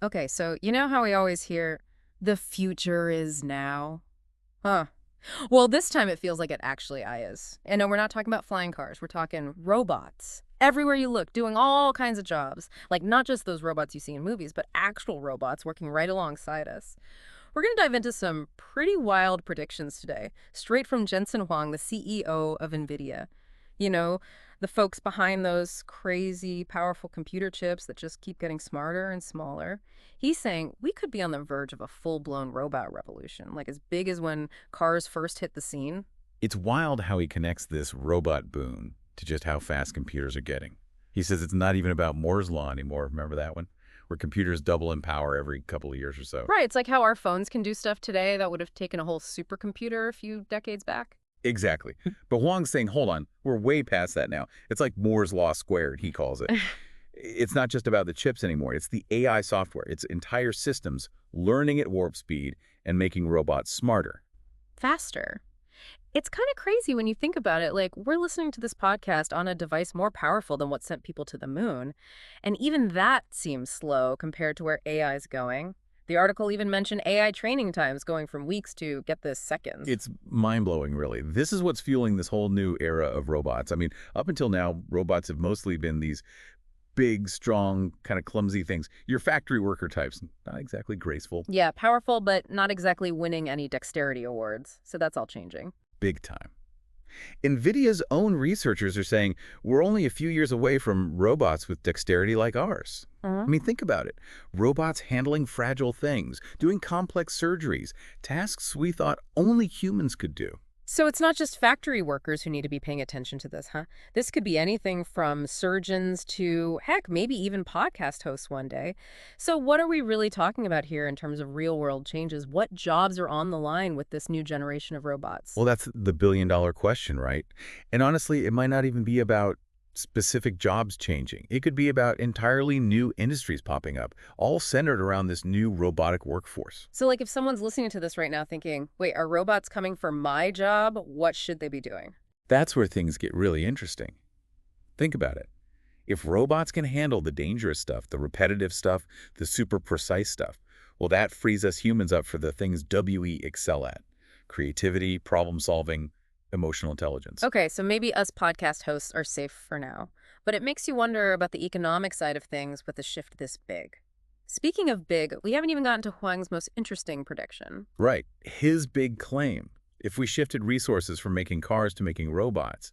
Okay, so you know how we always hear, the future is now? Huh. Well, this time it feels like it actually is. And no, we're not talking about flying cars. We're talking robots. Everywhere you look, doing all kinds of jobs. Like not just those robots you see in movies, but actual robots working right alongside us. We're going to dive into some pretty wild predictions today, straight from Jensen Huang, the CEO of Nvidia. You know, the folks behind those crazy, powerful computer chips that just keep getting smarter and smaller. He's saying we could be on the verge of a full-blown robot revolution, like as big as when cars first hit the scene. It's wild how he connects this robot boom to just how fast computers are getting. He says it's not even about Moore's Law anymore. Remember that one? Where computers double in power every couple of years or so. Right, it's like how our phones can do stuff today that would have taken a whole supercomputer a few decades back. Exactly. But Huang's saying, hold on, we're way past that now. It's like Moore's Law squared, he calls it. It's not just about the chips anymore. It's the AI software. It's entire systems learning at warp speed and making robots smarter. Faster. It's kind of crazy when you think about it. Like, we're listening to this podcast on a device more powerful than what sent people to the moon. And even that seems slow compared to where AI is going. The article even mentioned AI training times going from weeks to, get this, seconds. It's mind-blowing, really. This is what's fueling this whole new era of robots. I mean, up until now, robots have mostly been these big, strong, kind of clumsy things. Your factory worker types, not exactly graceful. Yeah, powerful, but not exactly winning any dexterity awards. So that's all changing. Big time. Nvidia's own researchers are saying we're only a few years away from robots with dexterity like ours. I mean, think about it. Robots handling fragile things, doing complex surgeries, tasks we thought only humans could do. So it's not just factory workers who need to be paying attention to this, huh? This could be anything from surgeons to, heck, maybe even podcast hosts one day. So what are we really talking about here in terms of real-world changes? What jobs are on the line with this new generation of robots? Well, that's the billion-dollar question, right? And honestly, it might not even be about specific jobs changing. It could be about entirely new industries popping up, all centered around this new robotic workforce. So like if someone's listening to this right now thinking, wait, are robots coming for my job? What should they be doing? That's where things get really interesting. Think about it. If robots can handle the dangerous stuff, the repetitive stuff, the super precise stuff, well, that frees us humans up for the things WE excel at: creativity, problem solving, emotional intelligence. Okay, so maybe us podcast hosts are safe for now, but it makes you wonder about the economic side of things with a shift this big. Speaking of big, we haven't even gotten to Huang's most interesting prediction. Right. His big claim: if we shifted resources from making cars to making robots,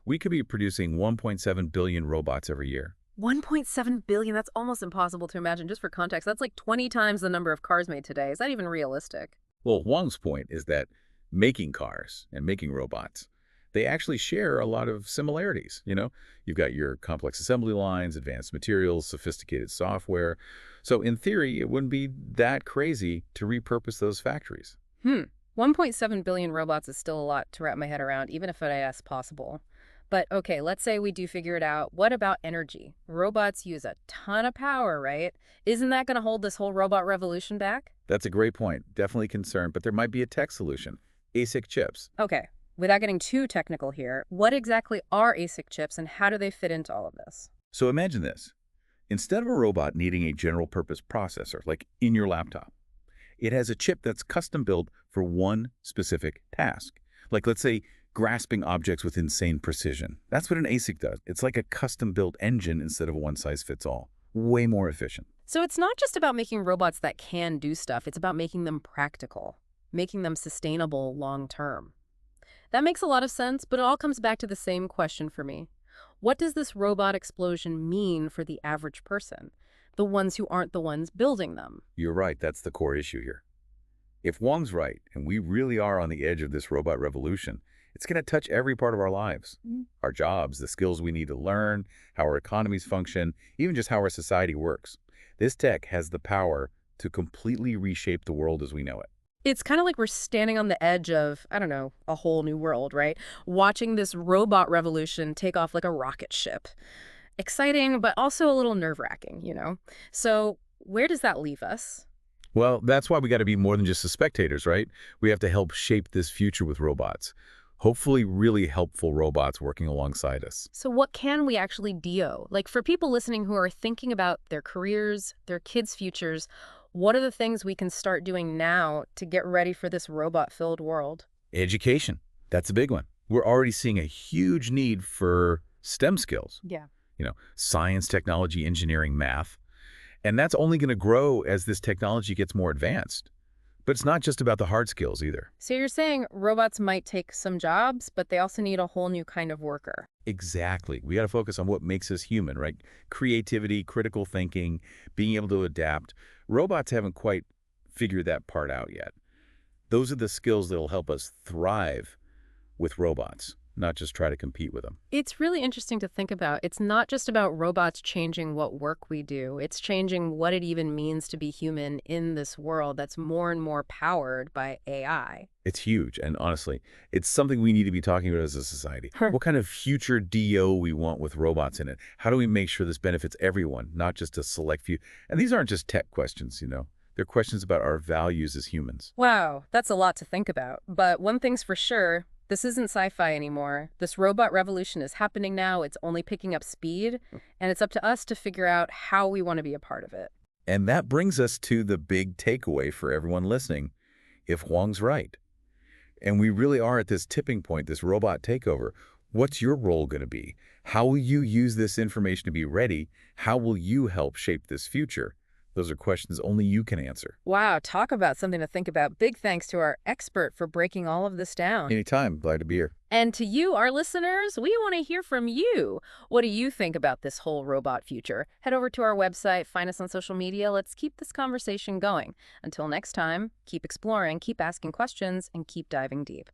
we could be producing 1.7 billion robots every year. 1.7 billion, that's almost impossible to imagine. Just for context, that's like 20 times the number of cars made today. Is that even realistic? Well, Huang's point is that making cars and making robots, they actually share a lot of similarities. You've got your complex assembly lines, advanced materials, sophisticated software. So in theory, it wouldn't be that crazy to repurpose those factories. 1.7 billion robots is still a lot to wrap my head around, even if it is possible. But okay, let's say we do figure it out. What about energy? Robots use a ton of power, right? Isn't that going to hold this whole robot revolution back? That's a great point. Definitely concerned, but there might be a tech solution: ASIC chips. Okay, without getting too technical here, what exactly are ASIC chips and how do they fit into all of this? So imagine this. Instead of a robot needing a general-purpose processor, like in your laptop, it has a chip that's custom-built for one specific task. Like, let's say, grasping objects with insane precision. That's what an ASIC does. It's like a custom-built engine instead of a one-size-fits-all. Way more efficient. So it's not just about making robots that can do stuff, it's about making them practical, making them sustainable long term. That makes a lot of sense, but it all comes back to the same question for me. What does this robot explosion mean for the average person? The ones who aren't the ones building them? You're right. That's the core issue here. If Wong's right, and we really are on the edge of this robot revolution, it's going to touch every part of our lives. Our jobs, the skills we need to learn, how our economies function, even just how our society works. This tech has the power to completely reshape the world as we know it. It's kind of like we're standing on the edge of, I don't know, a whole new world, right? Watching this robot revolution take off like a rocket ship. Exciting, but also a little nerve-wracking. So where does that leave us? Well, that's why we got to be more than just the spectators, right? We have to help shape this future with robots. Hopefully really helpful robots working alongside us. So what can we actually do? Like for people listening who are thinking about their careers, their kids' futures, what are the things we can start doing now to get ready for this robot-filled world? Education, that's a big one. We're already seeing a huge need for STEM skills, Yeah. science, technology, engineering, math. And that's only going to grow as this technology gets more advanced. But it's not just about the hard skills either. So you're saying robots might take some jobs, but they also need a whole new kind of worker. Exactly. We got to focus on what makes us human, right? Creativity, critical thinking, being able to adapt. Robots haven't quite figured that part out yet. Those are the skills that'll help us thrive with robots, not just try to compete with them. It's really interesting to think about. It's not just about robots changing what work we do. It's changing what it even means to be human in this world that's more and more powered by AI. It's huge, and honestly, it's something we need to be talking about as a society. Huh. What kind of future DO we want with robots in it? How do we make sure this benefits everyone, not just a select few? And these aren't just tech questions. They're questions about our values as humans. Wow, that's a lot to think about. But one thing's for sure, this isn't sci-fi anymore. This robot revolution is happening now. It's only picking up speed, and it's up to us to figure out how we want to be a part of it. And that brings us to the big takeaway for everyone listening. If Huang's right, and we really are at this tipping point, this robot takeover, what's your role going to be? How will you use this information to be ready? How will you help shape this future? Those are questions only you can answer. Wow, talk about something to think about. Big thanks to our expert for breaking all of this down. Anytime. Glad to be here. And to you, our listeners, we want to hear from you. What do you think about this whole robot future? Head over to our website, find us on social media. Let's keep this conversation going. Until next time, keep exploring, keep asking questions, and keep diving deep.